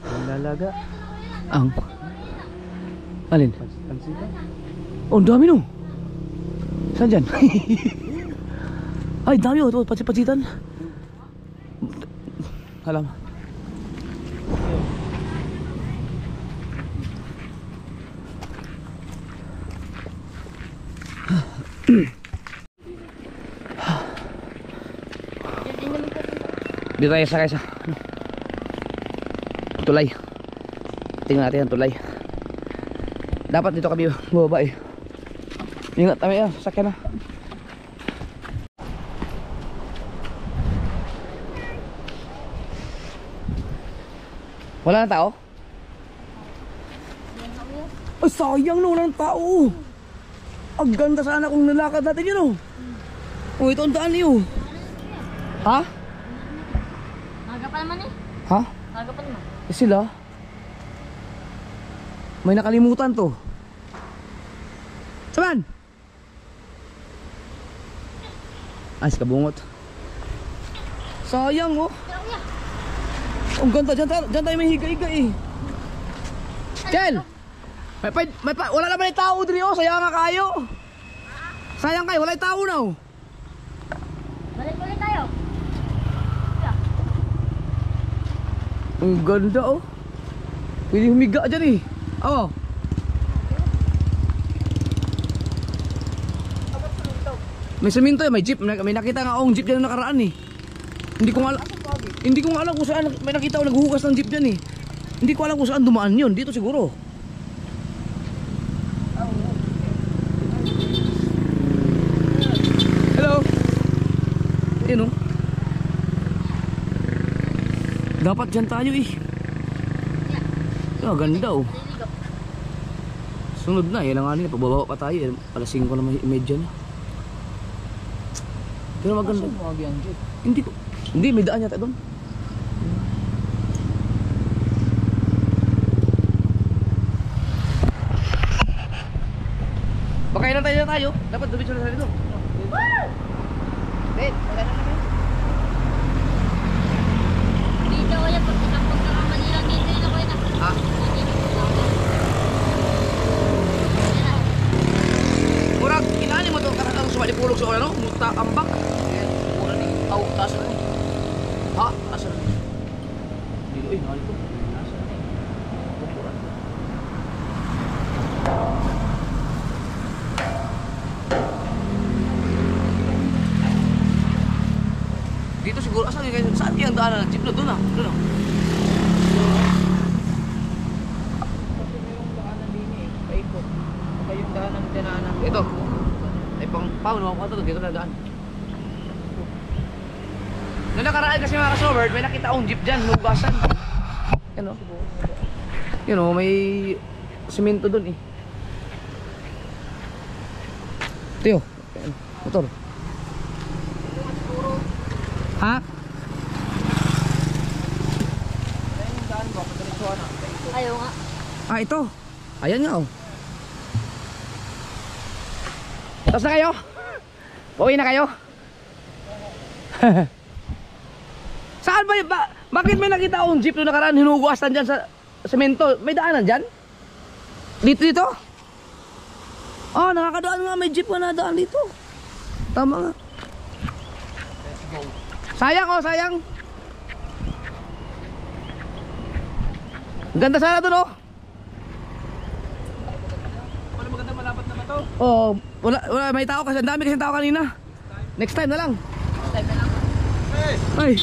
Ang lalaga. Ang? Alin? Pansita. Oh, ang dami no. Saan dyan? Ay, dami oh. Ito, pansit-pansitan. Alam. Dito tayo sa tulay. Tingnan natin ang tulay. Dapat dito kami bumaba eh. Ingat kami yan, sasakyan na. Wala na tao? Ay, sayang no, wala ng tao. Ang ganda sana kung nalakad natin yun oh. Oh, ito ang daan niyo. Ha? Naga pa naman eh. Ha? Naga pa naman. Eh sila? May nakalimutan to. Saman? Ay, si kabungot. Sayang oh. Ang ganda, dyan tayo may higa-higa eh. Kel! Wala naman yung tao dito oh, sayang nga kayo. Sayang kayo, wala yung tao na oh. Balik ulit tayo. Ang ganda oh. Pwede humiga dyan eh. Oh. May semento eh, may jeep. May nakita nga akong jeep dyan na nakaraan eh. Hindi ko alam kung saan. May nakita ako naghuhugas ng jeep dyan eh. Hindi ko alam kung saan dumaan yun. Dito siguro. Hello. Yun oh. Dapat dyan tayo eh. Oh, ganda oh. Sunod na, yan ang nga nila. Pababa pa tayo. Alas 5 na medyo na. Pero maganda. Hindi, may daan yata doon. Baka ilan tayo. Dapat dumitso na tayo doon. Wait, wala na kami. Dito ko yan. Pagkakamali lang dito yun ako yun. Ha? Murag, inaani mo ito karang sumalipulog sa ano? Muta ambak. Murag ni tao, taas na. Ha? Taas na. Dito eh, nakali ko. Taas na. Murag. Dito siguro, saan yung daanan ng jeep na? Doon ah. Doon ah. Ito. Ay pang paano ako ito dito na daan. Nung nakaraan kasi mga ka-sobert, may nakita akong jeep dyan, nugasan. Yan o. Yan o, may simento dun eh. Ito yun. Motor. Ha? Ayaw nga. Ah, ito. Ayan nga oh. Tapos na kayo? Pauwi na kayo? Saan ba yun? Bakit may nakita akong jeep na nakaraan hinuguasan dyan sa semento? May daanan dyan? Dito? Oh, nakakadaan nga. May jeep na nadaan dito. Tama nga. Sayang oh, sayang. Ganda sana dun oh. Maganda malapat na ba to? Oh, wala may tao kasi ang dami kasi tao kanina. Next time na lang. Ay.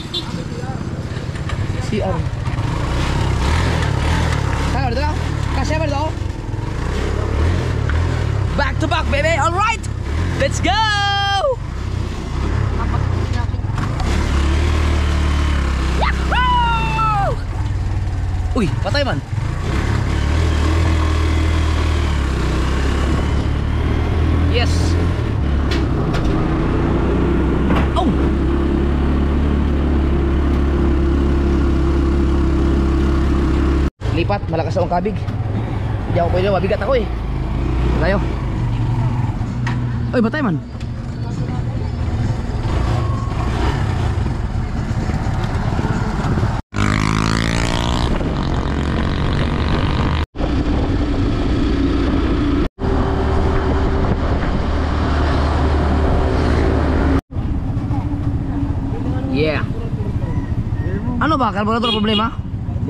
CR. Kaya dito lang. Kasi ba dito? Back to back baby. All right. Let's go. Yahoo! Uy, patay man. Yes. Oh. Lipat, malakas ang kabig. Hindi ako pwede, mabigat ako eh. Tayo. Oy, batay man. Yeah. Ano ba? Karborator problema?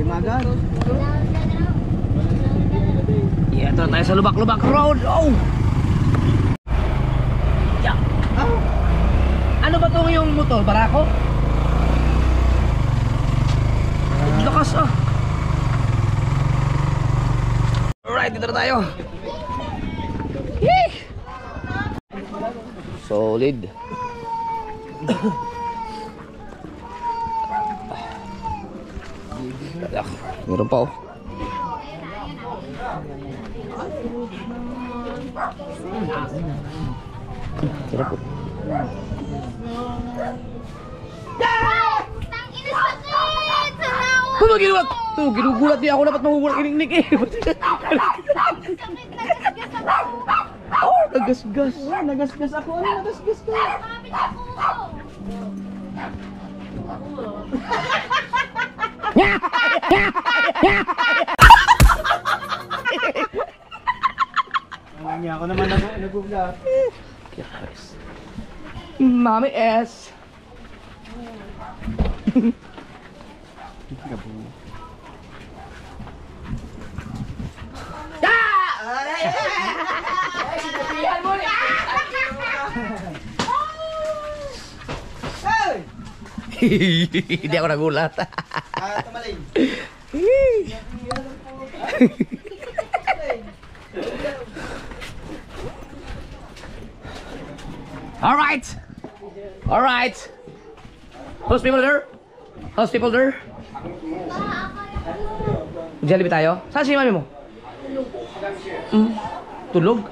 Limagan. Yeah, ito na tayo sa Lubak-Lubak Road. Oh! Yeah. Oh. Ano ba itong yung motor? Barako? Lakas ah. Alright, dito na tayo. Solid. Meron pa oh. Sarap oh. Tang ina sakit! Sana Ano ginawa? Ito, ginugulat niya ako. Dapat magugulat kiniknik eh. sakit nagasgas ako. Oh, nagasgas. Nagasgas ako. Ano nagasgas ko? Kapit ako. Niya ako naman naguglat. Mami S. Hindi ako nagulat. Tumaling. Alright. Alright. How's people there? How's people there? Jollibee tayo? Saan si mami mo? Tulog?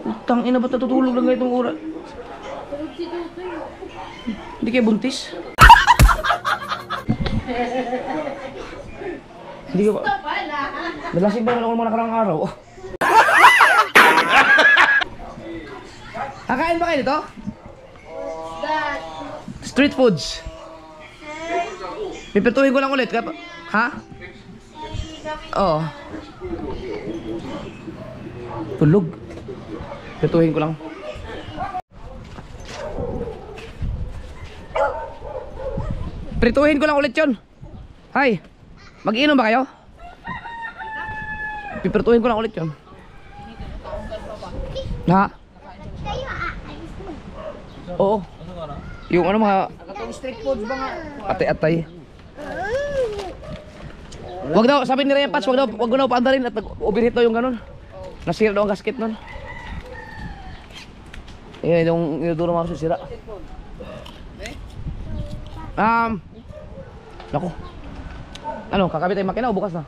Utang ina, ba't natutulog lang ganitong oras? Hindi kayo buntis? Hindi ka ba? Nalasing ba naman ako mga nakarang araw? Kakain ba kayo dito? Street foods. Pipirtuhin ko lang ulit. Ha? Oo. Tulog. Pipirtuhin ko lang. Prituhin ko lang ulit yun. Hi. Mag-inom ba kayo? Pipirtuhin ko lang ulit yun. Ha? Oo. Yung ano mga Street foods ba nga? atay-atay. Wag daw, sabi ni Ryan Pats, wag daw paandarin at overheat daw yung ganun. Nasira daw ang gasket nun. Eh, yung inuduro mga susira. Naku. Ano, kakabit tayo makina o bukas na?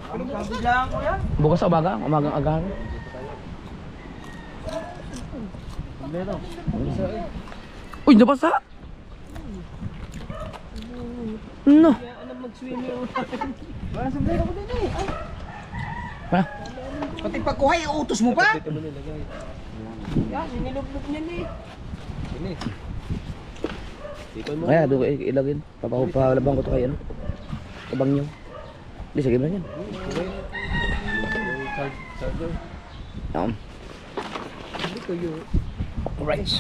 Kabit lang ko yan. Bukas sa umaga, umagang agahan. Uy, nabasa! No! Ano mag-swimming ulit? Parang sombrero ko din eh. Ha? Pati pagkuhay, utos mo pa? Yan, sinilublob niya ni. Kaya, doon ilagin. Papalabang ko ito kayo, ano? Tabang nyo. Hindi, sige ba yan? Alright.